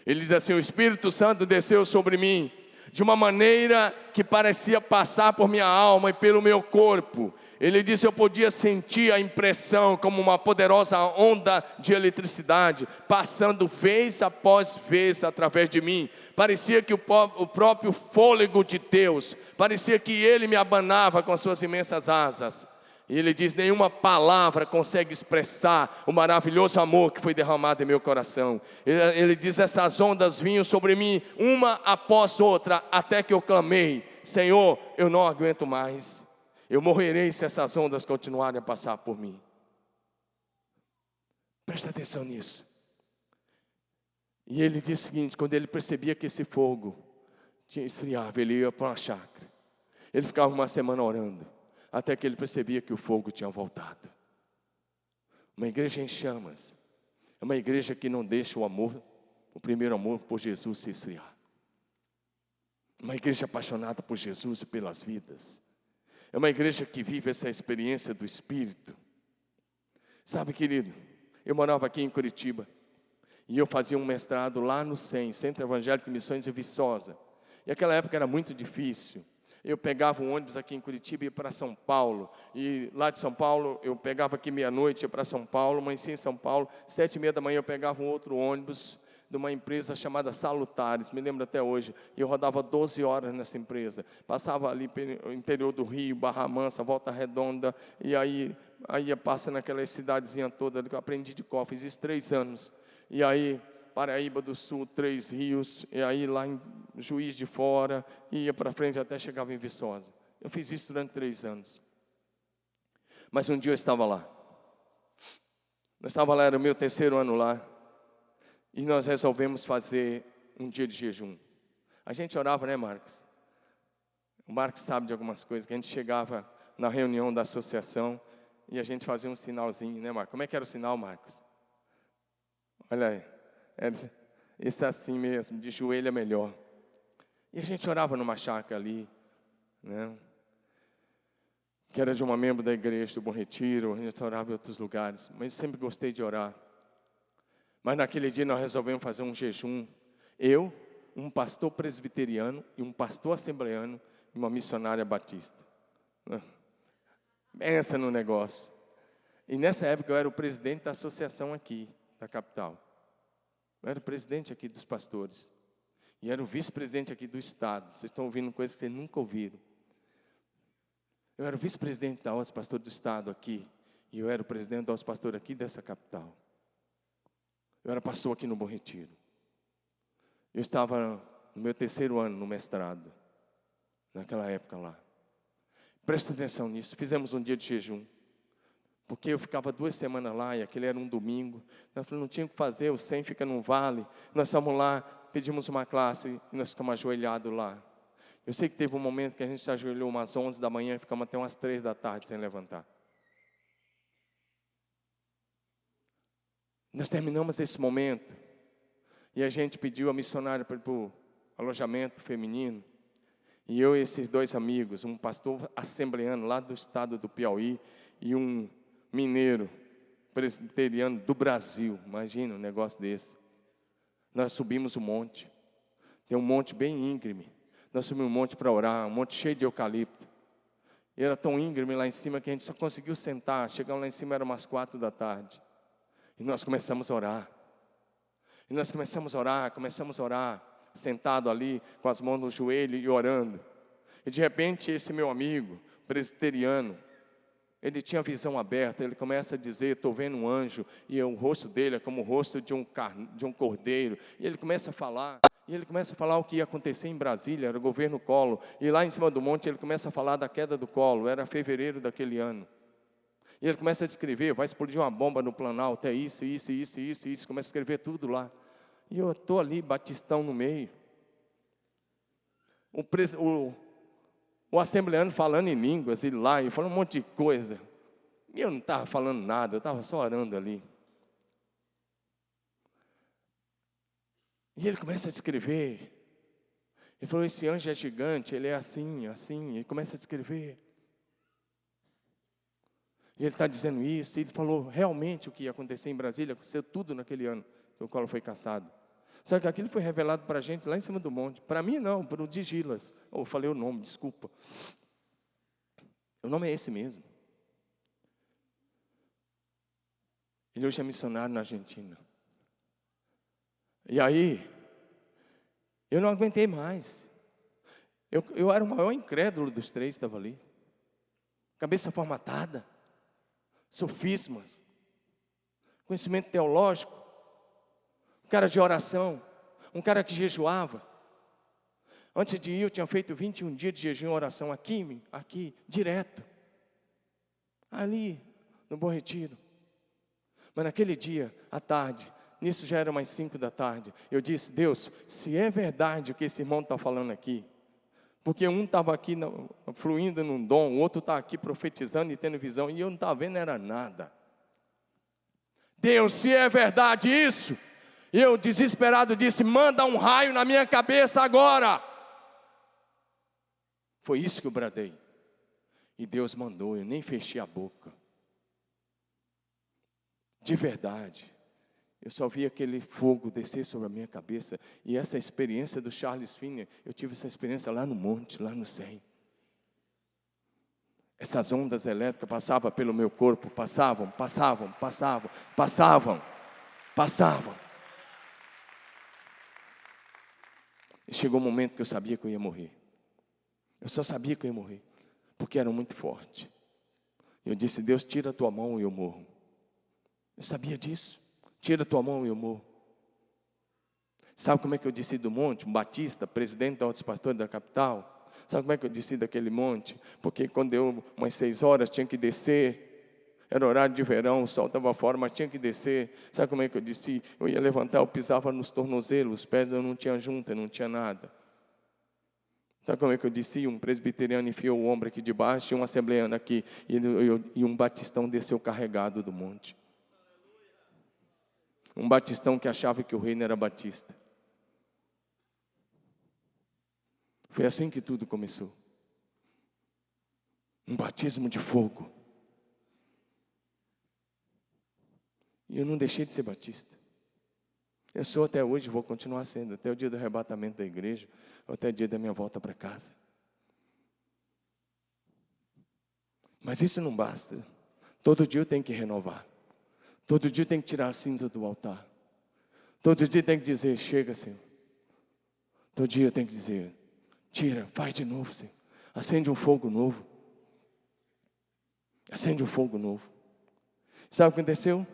Ele diz assim: o Espírito Santo desceu sobre mim de uma maneira que parecia passar por minha alma e pelo meu corpo. Ele disse: eu podia sentir a impressão como uma poderosa onda de eletricidade, passando vez após vez através de mim. Parecia que o próprio fôlego de Deus, parecia que Ele me abanava com as suas imensas asas. E ele diz: nenhuma palavra consegue expressar o maravilhoso amor que foi derramado em meu coração. Ele diz: essas ondas vinham sobre mim, uma após outra, até que eu clamei: Senhor, eu não aguento mais. Eu morrerei se essas ondas continuarem a passar por mim. Presta atenção nisso. E ele diz o seguinte: quando ele percebia que esse fogo tinha esfriado, ele ia para uma chácara. Ele ficava uma semana orando, até que ele percebia que o fogo tinha voltado. Uma igreja em chamas é uma igreja que não deixa o amor, o primeiro amor por Jesus, se esfriar. Uma igreja apaixonada por Jesus e pelas vidas. É uma igreja que vive essa experiência do Espírito. Sabe, querido, eu morava aqui em Curitiba e eu fazia um mestrado lá no CEM, Centro Evangélico de Missões em Viçosa. E aquela época era muito difícil. Eu pegava um ônibus aqui em Curitiba e ia para São Paulo. E lá de São Paulo, eu pegava aqui meia-noite, ia para São Paulo, amanhecia em São Paulo. 7h30 da manhã eu pegava um outro ônibus de uma empresa chamada Salutares, me lembro até hoje. E eu rodava 12 horas nessa empresa. Passava ali pelo interior do Rio, Barra Mansa, Volta Redonda. E aí passa naquela cidadezinha toda que eu aprendi de cor. Fiz isso 3 anos. E aí Paraíba do Sul, 3 Rios, e aí lá em Juiz de Fora, ia para frente até chegava em Viçosa. Eu fiz isso durante 3 anos. Mas um dia eu estava lá. Era o meu 3º ano lá, e nós resolvemos fazer um dia de jejum. A gente orava, né, Marcos? O Marcos sabe de algumas coisas, que a gente chegava na reunião da associação, e a gente fazia um sinalzinho, né, Marcos? Como é que era o sinal, Marcos? Olha aí. Esse assim mesmo, de joelho é melhor. E a gente orava numa chácara ali, né? Que era de uma membro da igreja do Bom Retiro. A gente orava em outros lugares, mas eu sempre gostei de orar. Mas naquele dia nós resolvemos fazer um jejum. Eu, um pastor presbiteriano e um pastor assembleano e uma missionária batista. Pensa no negócio. E nessa época eu era o presidente da associação aqui, da capital. Eu era o presidente aqui dos pastores. E era o vice-presidente aqui do estado. Vocês estão ouvindo coisas que vocês nunca ouviram. Eu era o vice-presidente da Ordem dos Pastores do estado aqui. E eu era o presidente da Ordem dos Pastores aqui dessa capital. Eu era pastor aqui no Bom Retiro. Eu estava no meu 3º ano no mestrado. Naquela época lá. Presta atenção nisso. Fizemos um dia de jejum. Porque eu ficava 2 semanas lá e aquele era um domingo. Nós falamos, não tinha o que fazer, o CEM fica num vale. Nós estamos lá, pedimos uma classe e nós ficamos ajoelhados lá. Eu sei que teve um momento que a gente se ajoelhou umas 11 da manhã e ficamos até umas 3 da tarde sem levantar. Nós terminamos esse momento e a gente pediu a missionária para o alojamento feminino. E eu e esses 2 amigos, um pastor assembleano lá do estado do Piauí e um mineiro presbiteriano do Brasil. Imagina um negócio desse. Nós subimos o monte. Tem um monte bem íngreme. Nós subimos um monte para orar, um monte cheio de eucalipto. E era tão íngreme lá em cima que a gente só conseguiu sentar. Chegamos lá em cima, era umas 4 da tarde. E nós começamos a orar. E nós começamos a orar, sentado ali, com as mãos no joelho e orando. E de repente, esse meu amigo, presbiteriano, ele tinha a visão aberta, ele começa a dizer, estou vendo um anjo, e o rosto dele é como o rosto de um cordeiro. E ele começa a falar, o que ia acontecer em Brasília, era o governo Collor. E lá em cima do monte, ele começa a falar da queda do Collor, era fevereiro daquele ano. E ele começa a descrever, vai explodir uma bomba no Planalto, é isso, começa a escrever tudo lá. E eu estou ali, batistão no meio. O assembleano falando em línguas, e lá, e falando um monte de coisa. E eu não estava falando nada, eu estava só orando ali. E ele começa a descrever. Ele falou, esse anjo é gigante, ele é assim, e começa a descrever. E ele está dizendo isso, e ele falou realmente o que ia acontecer em Brasília, aconteceu tudo naquele ano que o Collor foi cassado. Só que aquilo foi revelado para a gente lá em cima do monte. Para mim não, para o Digilas. Eu falei o nome, desculpa. O nome é esse mesmo. Ele hoje é missionário na Argentina. E aí, eu não aguentei mais. Eu era o maior incrédulo dos 3 que estava ali. Cabeça formatada. Sofismas, conhecimento teológico, um cara de oração, um cara que jejuava. Antes de ir, eu tinha feito 21 dias de jejum e oração aqui, direto, ali, no Bom Retiro. Mas naquele dia, à tarde, nisso já era mais 5 da tarde, eu disse, Deus, se é verdade o que esse irmão está falando aqui, porque um estava aqui fluindo num dom, o outro está aqui profetizando e tendo visão, e eu não estava vendo era nada. Deus, se é verdade isso, eu desesperado disse, manda um raio na minha cabeça agora. Foi isso que eu bradei. E Deus mandou, eu nem fechei a boca. De verdade. Eu só vi aquele fogo descer sobre a minha cabeça. E essa experiência do Charles Finney, eu tive essa experiência lá no monte, lá no 100. Essas ondas elétricas passavam pelo meu corpo, passavam. E chegou um momento que eu sabia que eu ia morrer. Eu só sabia que eu ia morrer, porque era muito forte. Eu disse, Deus, tira a tua mão e eu morro. Eu sabia disso. Tira a tua mão e eu morro. Sabe como é que eu desci do monte? Um batista, presidente da Ordem dos Pastores da capital. Sabe como é que eu desci daquele monte? Porque quando deu umas 6 horas, tinha que descer. Era horário de verão, o sol estava fora, mas tinha que descer. Sabe como é que eu desci? Eu ia levantar, eu pisava nos tornozelos, os pés eu não tinha junta, não tinha nada. Sabe como é que eu desci? Um presbiteriano enfiou o ombro aqui debaixo, e um assembleano aqui, e um batistão desceu carregado do monte. Um batistão que achava que o reino era batista. Foi assim que tudo começou. Um batismo de fogo. E eu não deixei de ser batista. Eu sou até hoje, vou continuar sendo, até o dia do arrebatamento da igreja, ou até o dia da minha volta para casa. Mas isso não basta. Todo dia eu tenho que renovar. Todo dia tem que tirar a cinza do altar. Todo dia tem que dizer, chega, Senhor. Todo dia tem que dizer, tira, faz de novo, Senhor. Acende um fogo novo. Acende um fogo novo. Sabe o que aconteceu?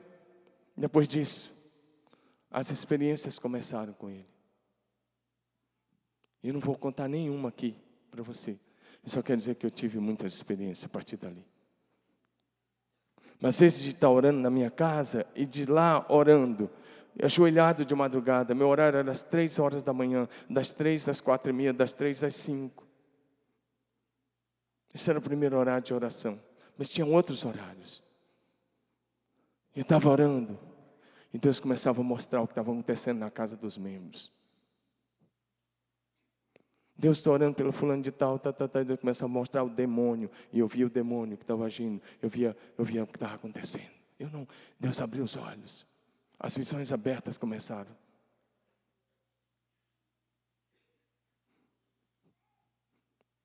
Depois disso, as experiências começaram com ele. Eu não vou contar nenhuma aqui para você. Eu só quero dizer que eu tive muitas experiências a partir dali. Mas esse de estar orando na minha casa e de lá orando, ajoelhado de madrugada, meu horário era às 3 horas da manhã, das 3 às 4:30, das 3 às 5. Esse era o primeiro horário de oração. Mas tinha outros horários. Eu estava orando. E Deus começava a mostrar o que estava acontecendo na casa dos membros. Deus está orando pelo fulano de tal, e Deus começa a mostrar o demônio. E eu via o demônio que estava agindo. Eu via o que estava acontecendo. Deus abriu os olhos. As visões abertas começaram.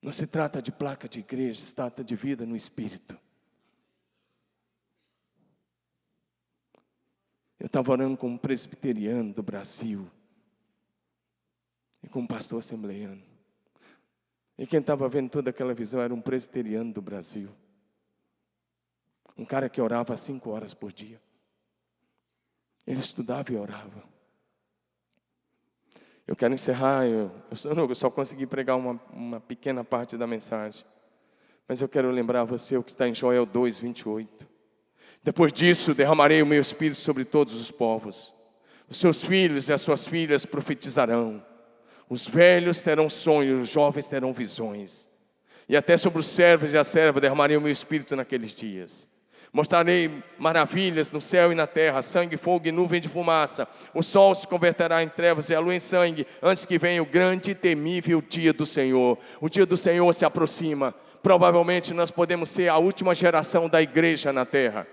Não se trata de placa de igreja, se trata de vida no Espírito. Eu estava orando com um presbiteriano do Brasil e com um pastor assembleiano. E quem estava vendo toda aquela visão era um presbiteriano do Brasil. Um cara que orava 5 horas por dia. Ele estudava e orava. Eu quero encerrar, eu só consegui pregar uma pequena parte da mensagem. Mas eu quero lembrar a você o que está em Joel 2, 28. Depois disso, derramarei o meu espírito sobre todos os povos. Os seus filhos e as suas filhas profetizarão. Os velhos terão sonhos, os jovens terão visões. E até sobre os servos e as servas derramarei o meu espírito naqueles dias. Mostrarei maravilhas no céu e na terra, sangue, fogo e nuvem de fumaça. O sol se converterá em trevas e a lua em sangue, antes que venha o grande e temível dia do Senhor. O dia do Senhor se aproxima. Provavelmente nós podemos ser a última geração da igreja na terra.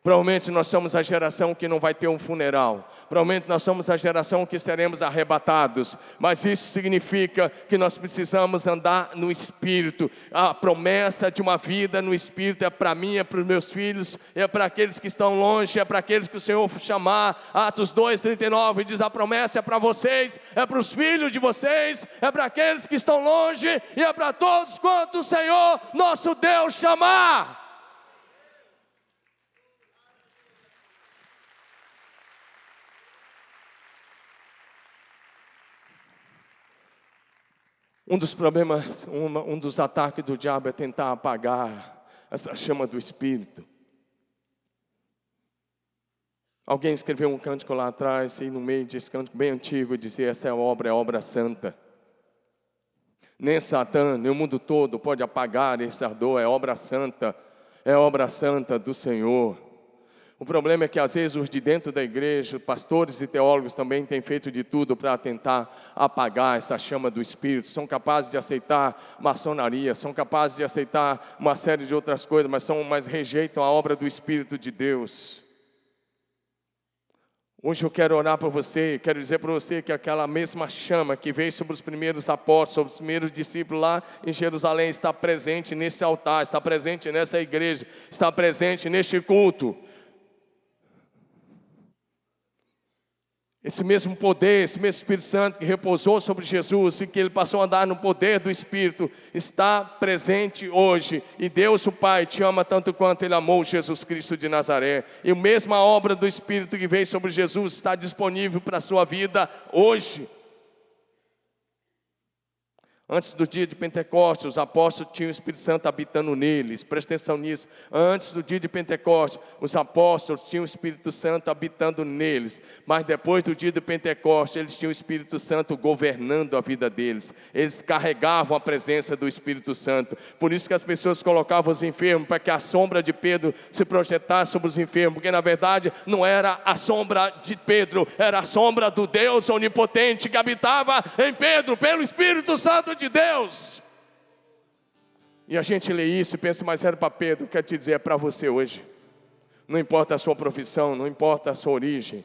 Provavelmente nós somos a geração que não vai ter um funeral. Provavelmente nós somos a geração que seremos arrebatados. Mas isso significa que nós precisamos andar no Espírito. A promessa de uma vida no Espírito é para mim, é para os meus filhos, é para aqueles que estão longe, é para aqueles que o Senhor chamar. Atos 2:39 diz: a promessa é para vocês, é para os filhos de vocês, é para aqueles que estão longe e é para todos quanto o Senhor, nosso Deus, chamar. Um dos problemas, um dos ataques do diabo é tentar apagar essa chama do Espírito. Alguém escreveu um cântico lá atrás, e no meio desse cântico bem antigo, dizia: essa é obra santa. Nem Satã, nem o mundo todo pode apagar esse ardor, é obra santa do Senhor. O problema é que às vezes os de dentro da igreja, pastores e teólogos também têm feito de tudo para tentar apagar essa chama do Espírito. São capazes de aceitar maçonaria, são capazes de aceitar uma série de outras coisas, mas rejeitam a obra do Espírito de Deus. Hoje eu quero orar por você, quero dizer para você que aquela mesma chama que veio sobre os primeiros apóstolos, sobre os primeiros discípulos lá em Jerusalém, está presente nesse altar, está presente nessa igreja, está presente neste culto. Esse mesmo poder, esse mesmo Espírito Santo que repousou sobre Jesus e que ele passou a andar no poder do Espírito, está presente hoje. E Deus o Pai te ama tanto quanto ele amou Jesus Cristo de Nazaré. E a mesma obra do Espírito que veio sobre Jesus está disponível para a sua vida hoje. Antes do dia de Pentecostes, os apóstolos tinham o Espírito Santo habitando neles. Presta atenção nisso. Antes do dia de Pentecostes, os apóstolos tinham o Espírito Santo habitando neles. Mas depois do dia de Pentecostes, eles tinham o Espírito Santo governando a vida deles. Eles carregavam a presença do Espírito Santo. Por isso que as pessoas colocavam os enfermos, para que a sombra de Pedro se projetasse sobre os enfermos. Porque na verdade não era a sombra de Pedro, era a sombra do Deus onipotente que habitava em Pedro, pelo Espírito Santo de Deus. E a gente lê isso e pensa: mas era para Pedro. Quer te dizer, é para você hoje. Não importa a sua profissão, não importa a sua origem,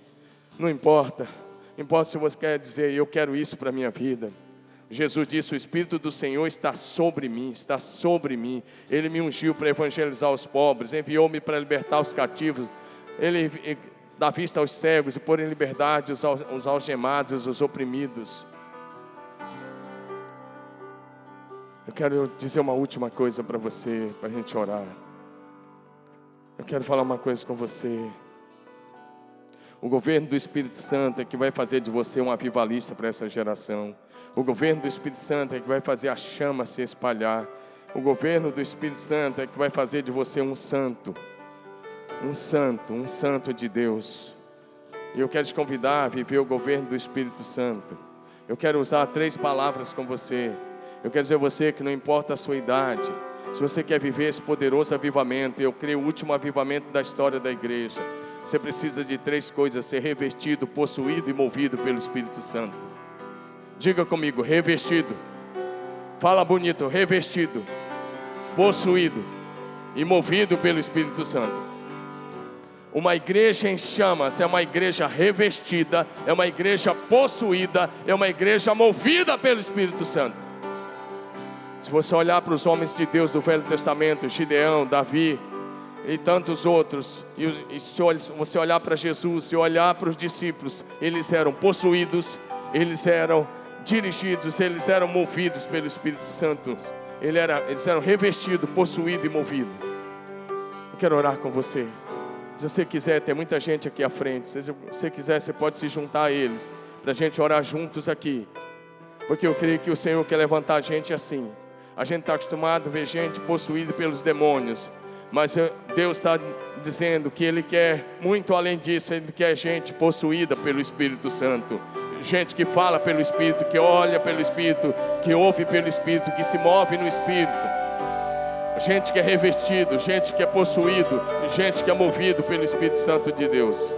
não importa. Importa se você quer dizer: eu quero isso para a minha vida. Jesus disse: o Espírito do Senhor está sobre mim, está sobre mim. Ele me ungiu para evangelizar os pobres, enviou-me para libertar os cativos. Ele dá vista aos cegos e pôr em liberdade os algemados, os oprimidos. Eu quero dizer uma última coisa para você, para a gente orar. Eu quero falar uma coisa com você. O governo do Espírito Santo é que vai fazer de você um avivalista para essa geração. O governo do Espírito Santo é que vai fazer a chama se espalhar. O governo do Espírito Santo é que vai fazer de você um santo. Um santo de Deus. E eu quero te convidar a viver o governo do Espírito Santo. Eu quero usar 3 palavras com você. Eu quero dizer a você que não importa a sua idade, Se você quer viver esse poderoso avivamento, eu creio o último avivamento da história da igreja, você precisa de 3 coisas: ser revestido, possuído e movido pelo Espírito Santo. Diga comigo: revestido. Fala bonito: revestido, possuído e movido pelo Espírito Santo. Uma igreja em chamas é uma igreja revestida, é uma igreja possuída, é uma igreja movida pelo Espírito Santo. Se você olhar para os homens de Deus do Velho Testamento, Gideão, Davi e tantos outros, e se você olhar para Jesus, se olhar para os discípulos, eles eram possuídos, eles eram dirigidos, eles eram movidos pelo Espírito Santo. Eles eram revestidos, possuídos e movidos. Eu quero orar com você. Se você quiser, tem muita gente aqui à frente. Se você quiser, você pode se juntar a eles, para a gente orar juntos aqui. Porque eu creio que o Senhor quer levantar a gente assim. A gente está acostumado a ver gente possuída pelos demônios, mas Deus está dizendo que Ele quer muito além disso. Ele quer gente possuída pelo Espírito Santo, gente que fala pelo Espírito, que olha pelo Espírito, que ouve pelo Espírito, que se move no Espírito. Gente que é revestido, gente que é possuído, gente que é movido pelo Espírito Santo de Deus.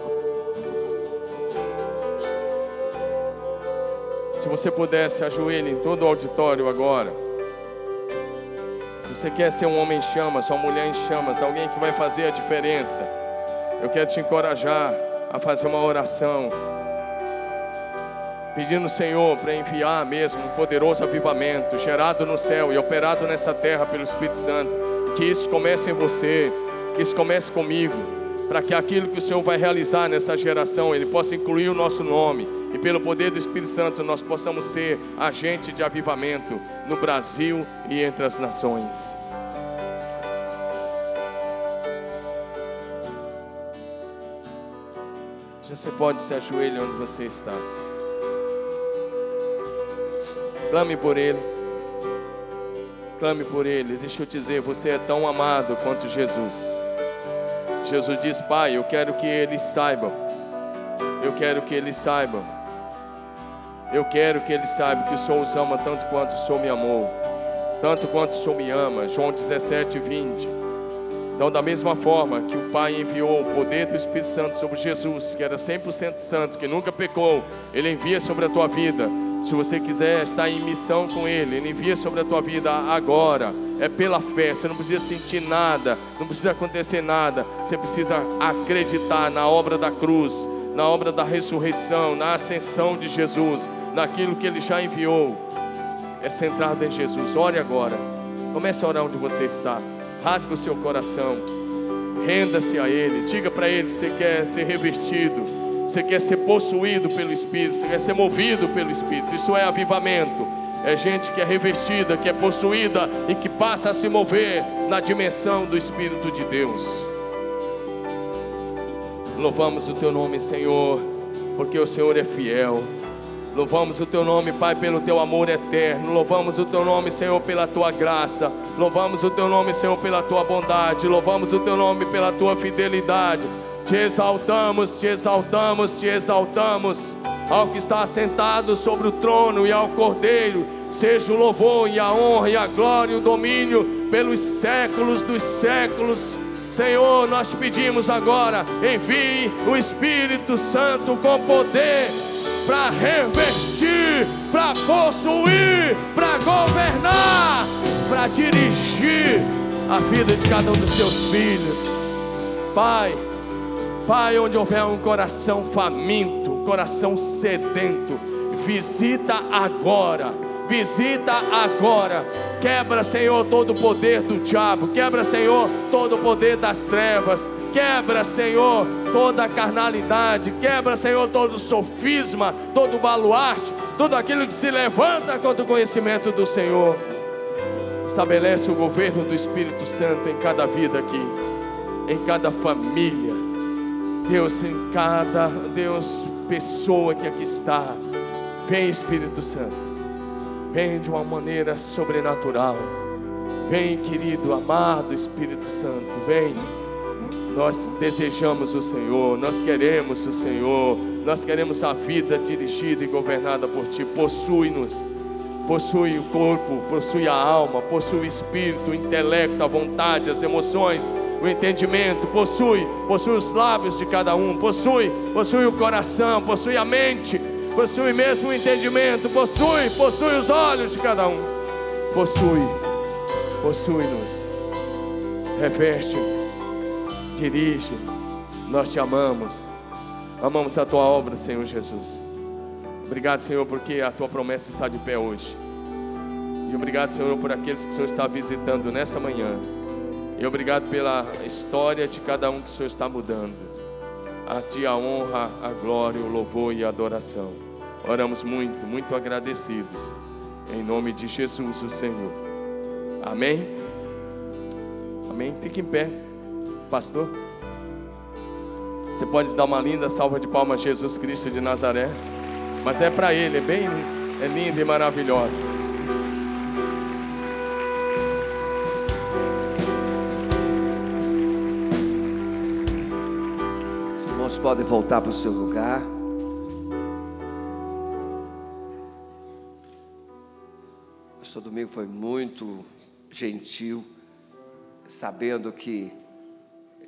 Se você pudesse, ajoelhe em todo o auditório agora. Se você quer ser um homem em chamas, uma mulher em chamas, alguém que vai fazer a diferença, eu quero te encorajar a fazer uma oração, pedindo ao Senhor para enviar mesmo um poderoso avivamento, gerado no céu e operado nessa terra pelo Espírito Santo. Que isso comece em você, que isso comece comigo, para que aquilo que o Senhor vai realizar nessa geração, Ele possa incluir o nosso nome, e pelo poder do Espírito Santo nós possamos ser agente de avivamento no Brasil e entre as nações. Você pode se ajoelhar onde você está. Clame por Ele. Clame por Ele. Deixa eu te dizer, você é tão amado quanto Jesus. Jesus diz: Pai, eu quero que eles saibam. Eu quero que eles saibam. Eu quero que eles saibam que o Senhor os ama tanto quanto o Senhor me amou, tanto quanto o Senhor me ama. João 17:20. Então, da mesma forma que o Pai enviou o poder do Espírito Santo sobre Jesus, que era 100% santo, que nunca pecou, Ele envia sobre a tua vida. Se você quiser estar em missão com Ele, Ele envia sobre a tua vida agora. É pela fé, você não precisa sentir nada, não precisa acontecer nada. Você precisa acreditar na obra da cruz, na obra da ressurreição, na ascensão de Jesus, naquilo que Ele já enviou. É centrado em Jesus. Ore agora. Comece a orar onde você está. Rasgue o seu coração. Renda-se a Ele. Diga para Ele que você quer ser revestido, você quer ser possuído pelo Espírito, você quer ser movido pelo Espírito. Isso é avivamento. É gente que é revestida, que é possuída e que passa a se mover na dimensão do Espírito de Deus. Louvamos o Teu nome, Senhor, porque o Senhor é fiel. Louvamos o Teu nome, Pai, pelo Teu amor eterno. Louvamos o Teu nome, Senhor, pela Tua graça. Louvamos o Teu nome, Senhor, pela Tua bondade. Louvamos o Teu nome pela Tua fidelidade. Te exaltamos, te exaltamos, te exaltamos. Ao que está assentado sobre o trono e ao Cordeiro seja o louvor e a honra e a glória e o domínio pelos séculos dos séculos. Senhor, nós te pedimos agora, envie o Espírito Santo com poder para revestir, para possuir, para governar, para dirigir a vida de cada um dos teus filhos. Pai, onde houver um coração faminto, um coração sedento, visita agora. Visita agora. Quebra, Senhor, todo o poder do diabo. Quebra, Senhor, todo o poder das trevas. Quebra, Senhor, toda a carnalidade. Quebra, Senhor, todo o sofisma, todo o baluarte, tudo aquilo que se levanta contra o conhecimento do Senhor. Estabelece o governo do Espírito Santo em cada vida aqui, em cada família. Deus, em cada pessoa que aqui está. Vem, Espírito Santo. Vem de uma maneira sobrenatural. Vem, querido, amado Espírito Santo. Vem. Nós desejamos o Senhor. Nós queremos o Senhor. Nós queremos a vida dirigida e governada por Ti. Possui-nos. possui o corpo, possui a alma, possui o espírito, o intelecto, a vontade, as emoções, o entendimento, possui os lábios de cada um, possui o coração, possui a mente, possui mesmo o entendimento, possui os olhos de cada um, possui-nos, reveste-nos, dirige-nos. Nós te amamos a tua obra, Senhor Jesus. Obrigado, Senhor, porque a tua promessa está de pé hoje. E obrigado, Senhor, por aqueles que o Senhor está visitando nessa manhã. E obrigado pela história de cada um que o Senhor está mudando. A ti a honra, a glória, o louvor e a adoração. Oramos muito, muito agradecidos. Em nome de Jesus, o Senhor. Amém? Amém? Fique em pé, pastor. Você pode dar uma linda salva de palmas a Jesus Cristo de Nazaré. Mas é para Ele, é linda e maravilhosa. Os irmãos podem voltar para o seu lugar. Pastor Domingo foi muito gentil, sabendo que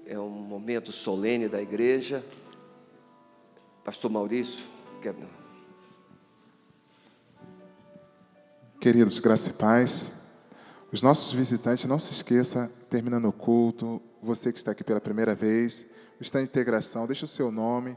é um momento solene da igreja. Pastor Maurício, Queridos, graça e paz. Os nossos visitantes, não se esqueça, terminando o culto, você que está aqui pela primeira vez, o Stand de Integração, deixa o seu nome,